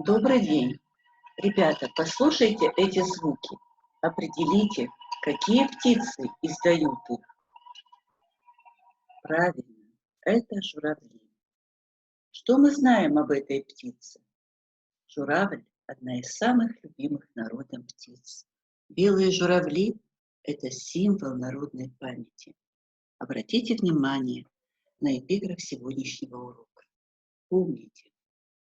Добрый день. Ребята, послушайте эти звуки. Определите, какие птицы издают их. Правильно, это журавли. Что мы знаем об этой птице? Журавль – одна из самых любимых народом птиц. Белые журавли – это символ народной памяти. Обратите внимание на эпиграф сегодняшнего урока. Помните,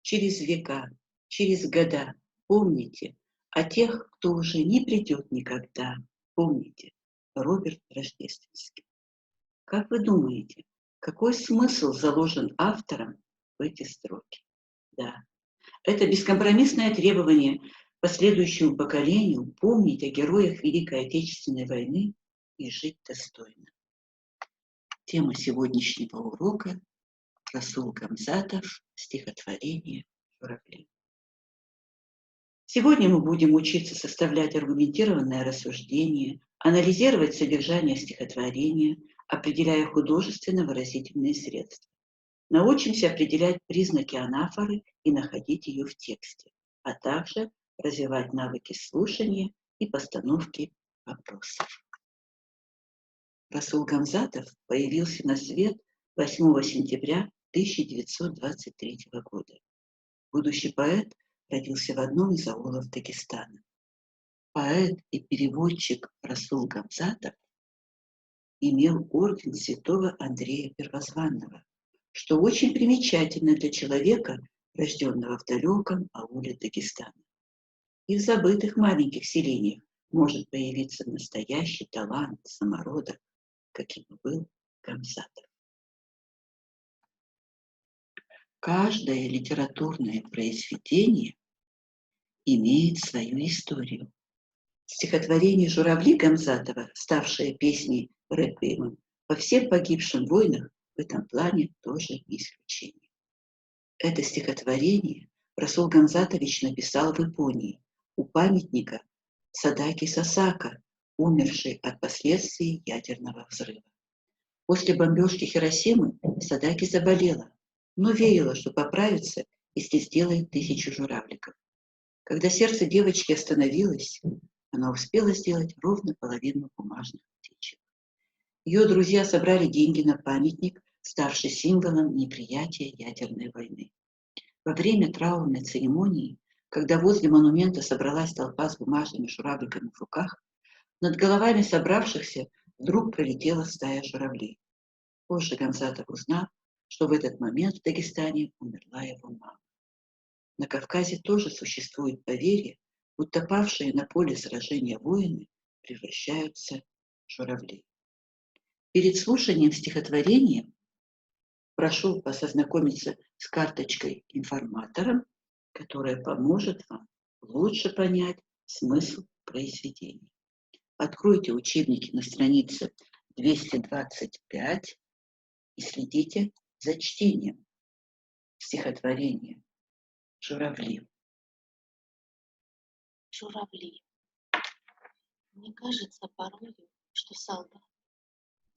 через века, через года, помните о тех, кто уже не придет никогда. Помните, Роберт Рождественский. Как вы думаете, какой смысл заложен автором в эти строки? Да, это бескомпромиссное требование последующему поколению помнить о героях Великой Отечественной войны и жить достойно. Тема сегодняшнего урока – Расул Гамзатов, стихотворение «Журавли». Сегодня мы будем учиться составлять аргументированное рассуждение, анализировать содержание стихотворения, определяя художественно-выразительные средства. Научимся определять признаки анафоры и находить ее в тексте, а также развивать навыки слушания и постановки вопросов. Расул Гамзатов появился на свет 8 сентября 1923 года. Будущий поэт родился в одном из аулов Дагестана. Поэт и переводчик Расул Гамзатов имел орден святого Андрея Первозванного, что очень примечательно для человека, рожденного в далеком ауле Дагестана. И в забытых маленьких селениях может появиться настоящий талант самородок, каким был Гамзатов. Каждое литературное произведение имеет свою историю. Стихотворение «Журавли» Гамзатова, ставшее песней реквиемом по всем погибшим войнах, в этом плане тоже не исключение. Это стихотворение Расул Гамзатович написал в Японии у памятника Садаки Сасака, умершей от последствий ядерного взрыва. После бомбежки Хиросимы Садаки заболела, но верила, что поправится, если сделает 1000 журавликов. Когда сердце девочки остановилось, она успела сделать ровно половину бумажных птичек. Ее друзья собрали деньги на памятник, ставший символом неприятия ядерной войны. Во время траурной церемонии, когда возле монумента собралась толпа с бумажными журавликами в руках, над головами собравшихся вдруг пролетела стая журавлей. Позже Гамзатов узнал, что в этот момент в Дагестане умерла его мама. На Кавказе тоже существует поверье, будто павшие на поле сражения воины превращаются в журавлей. Перед слушанием стихотворения прошу вас ознакомиться с карточкой информатора, которая поможет вам лучше понять смысл произведения. Откройте учебники на странице 225 и следите за чтением стихотворения «Журавли». Журавли. Мне кажется порою, что солдат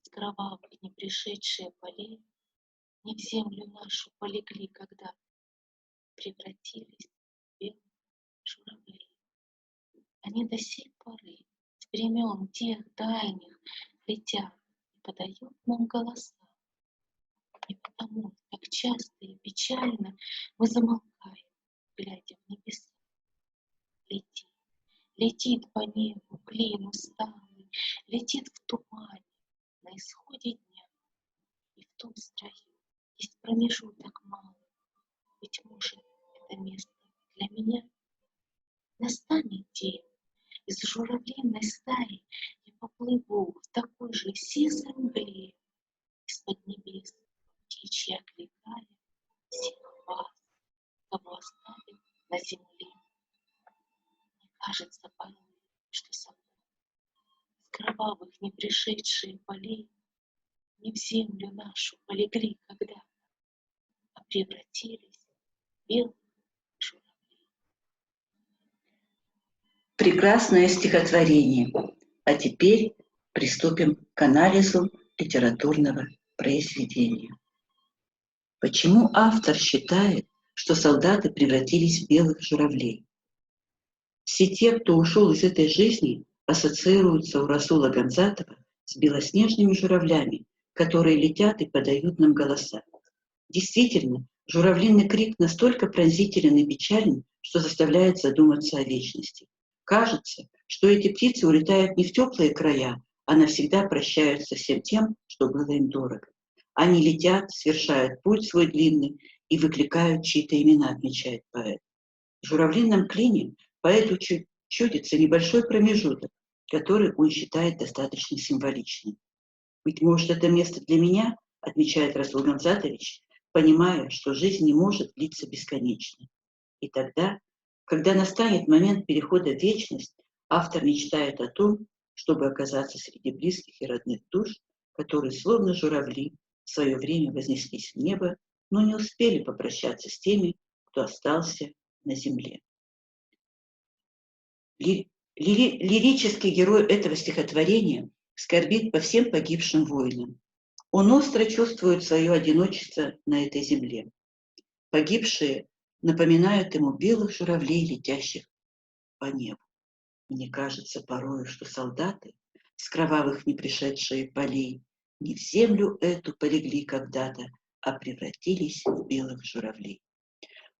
с кровавых не пришедшие полей не в землю нашу полегли, когда превратились в белых журавлей. Они до сей поры, с времен тех дальних, летят и подают нам голоса. И потому так часто и печально мы замолкаем, глядя в небеса. Летит, летит по небу клин усталый, летит в тумане на исходе дня. И в том строю есть промежуток малый, быть может, это место для меня. Настанет день, из журавлиной стаи я поплыву в такой же сизой мгле, из-под небес птичьи окликая всех вас, кого оставил на земле. Мне кажется порой, что солдат с кровавых не пришедшие полей не в землю нашу полегли когда-то, а превратились в белых журавлей. Прекрасное стихотворение. А теперь приступим к анализу литературного произведения. Почему автор считает, что солдаты превратились в белых журавлей. Все те, кто ушел из этой жизни, ассоциируются у Расула Гамзатова с белоснежными журавлями, которые летят и подают нам голоса. Действительно, журавлиный крик настолько пронзителен и печален, что заставляет задуматься о вечности. Кажется, что эти птицы улетают не в теплые края, а навсегда прощаются со всем тем, что было им дорого. Они летят, совершают путь свой длинный и выкликают чьи-то имена, отмечает поэт. В журавлином клине поэту чудится небольшой промежуток, который он считает достаточно символичным. «Быть может, это место для меня», отмечает Расул Гамзатович, понимая, что жизнь не может длиться бесконечно. И тогда, когда настанет момент перехода в вечность, автор мечтает о том, чтобы оказаться среди близких и родных душ, которые, словно журавли, в свое время вознеслись в небо, но не успели попрощаться с теми, кто остался на земле. Лирический герой этого стихотворения скорбит по всем погибшим воинам. Он остро чувствует свое одиночество на этой земле. Погибшие напоминают ему белых журавлей, летящих по небу. Мне кажется порою, что солдаты с кровавых непришедшие полей не в землю эту полегли когда-то, а превратились в белых журавлей.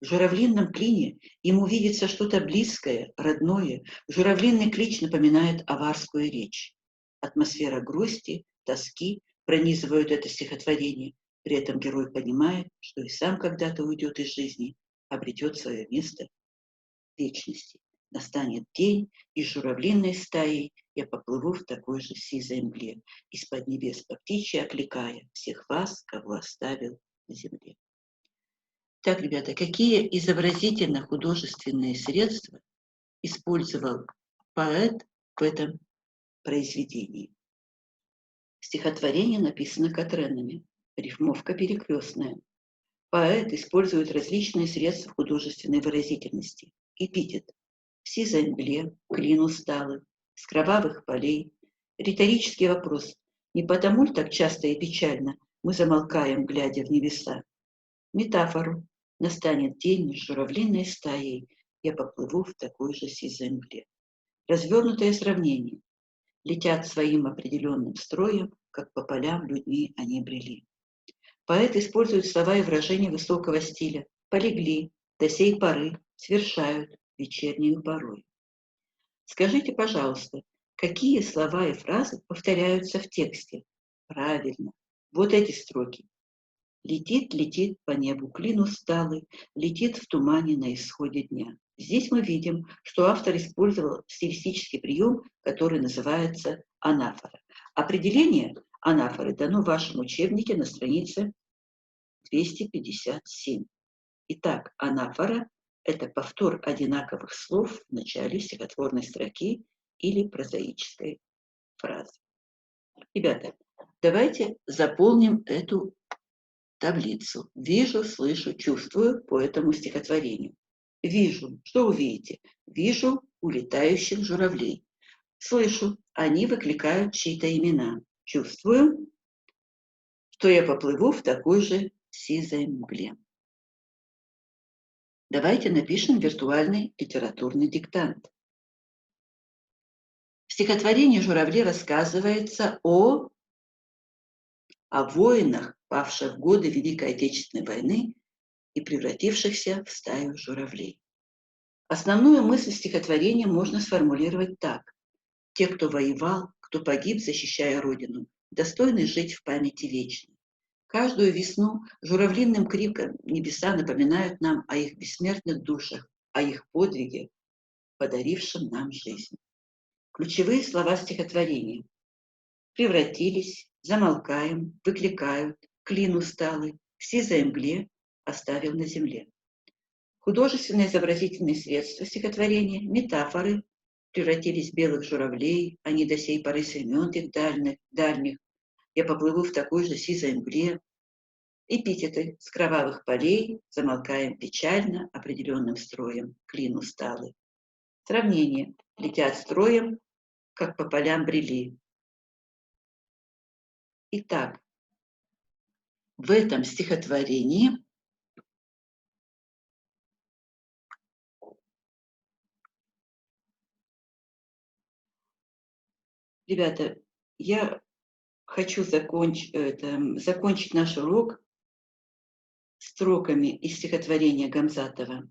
В журавлином клине ему видится что-то близкое, родное. Журавлиный клич напоминает аварскую речь. Атмосфера грусти, тоски пронизывают это стихотворение. При этом герой понимает, что и сам когда-то уйдет из жизни, обретет свое место в вечности. Настанет день, и с журавлиной стаей я поплыву в такой же сизой мгле, из-под небес по птичьи окликая всех вас, кого оставил на земле. Так, ребята, какие изобразительно-художественные средства использовал поэт в этом произведении? Стихотворение написано катренами, рифмовка перекрестная. Поэт использует различные средства художественной выразительности. Эпитет в сизой мгле, клин усталый, с кровавых полей. Риторический вопрос. Не потому ли так часто и печально мы замолкаем, глядя в небеса? Метафору. Настанет день с журавлиной стаей, я поплыву в такой же сизой мгле. Развернутое сравнение. Летят своим определенным строем, как по полям людьми они брели. Поэт использует слова и выражения высокого стиля. Полегли, до сей поры, свершают вечернюю порой. Скажите, пожалуйста, какие слова и фразы повторяются в тексте? Правильно, вот эти строки. Летит, летит по небу клин усталый, летит в тумане на исходе дня. Здесь мы видим, что автор использовал стилистический прием, который называется анафора. Определение анафоры дано в вашем учебнике на странице 257. Итак, анафора – это повтор одинаковых слов в начале стихотворной строки или прозаической фразы. Ребята, давайте заполним эту таблицу. Вижу, слышу, чувствую по этому стихотворению. Вижу. Что вы видите? Вижу улетающих журавлей. Слышу. Они выкликают чьи-то имена. Чувствую, что я поплыву в такой же сизой мгле. Давайте напишем виртуальный литературный диктант. В стихотворении «Журавли» рассказывается о воинах, павших в годы Великой Отечественной войны и превратившихся в стаю журавлей. Основную мысль стихотворения можно сформулировать так. Те, кто воевал, кто погиб, защищая Родину, достойны жить в памяти вечно. Каждую весну журавлиным криком небеса напоминают нам о их бессмертных душах, о их подвиге, подарившем нам жизнь. Ключевые слова стихотворения. Превратились, замолкаем, выкликают, клин усталый, к сизой мгле оставил на земле. Художественные изобразительные средства стихотворения, метафоры, превратились в белых журавлей, они до сей поры с времен их дальних, я поплыву в такой же сизой мгле. Эпитеты с кровавых полей, замолкаем печально, определенным строем, клин усталый. Сравнение. Летят строем, как по полям брели. Итак, в этом стихотворении Ребята, я хочу закончить наш урок строками из стихотворения Гамзатова.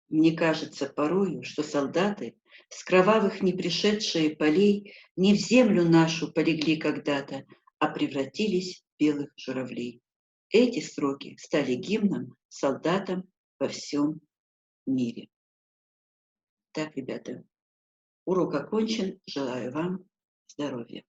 Мне кажется порою, что солдаты с кровавых не пришедшие полей не в землю нашу полегли когда-то, а превратились в белых журавлей. Эти строки стали гимном солдатам во всем мире. Так, ребята, урок окончен. Желаю вам здоровья.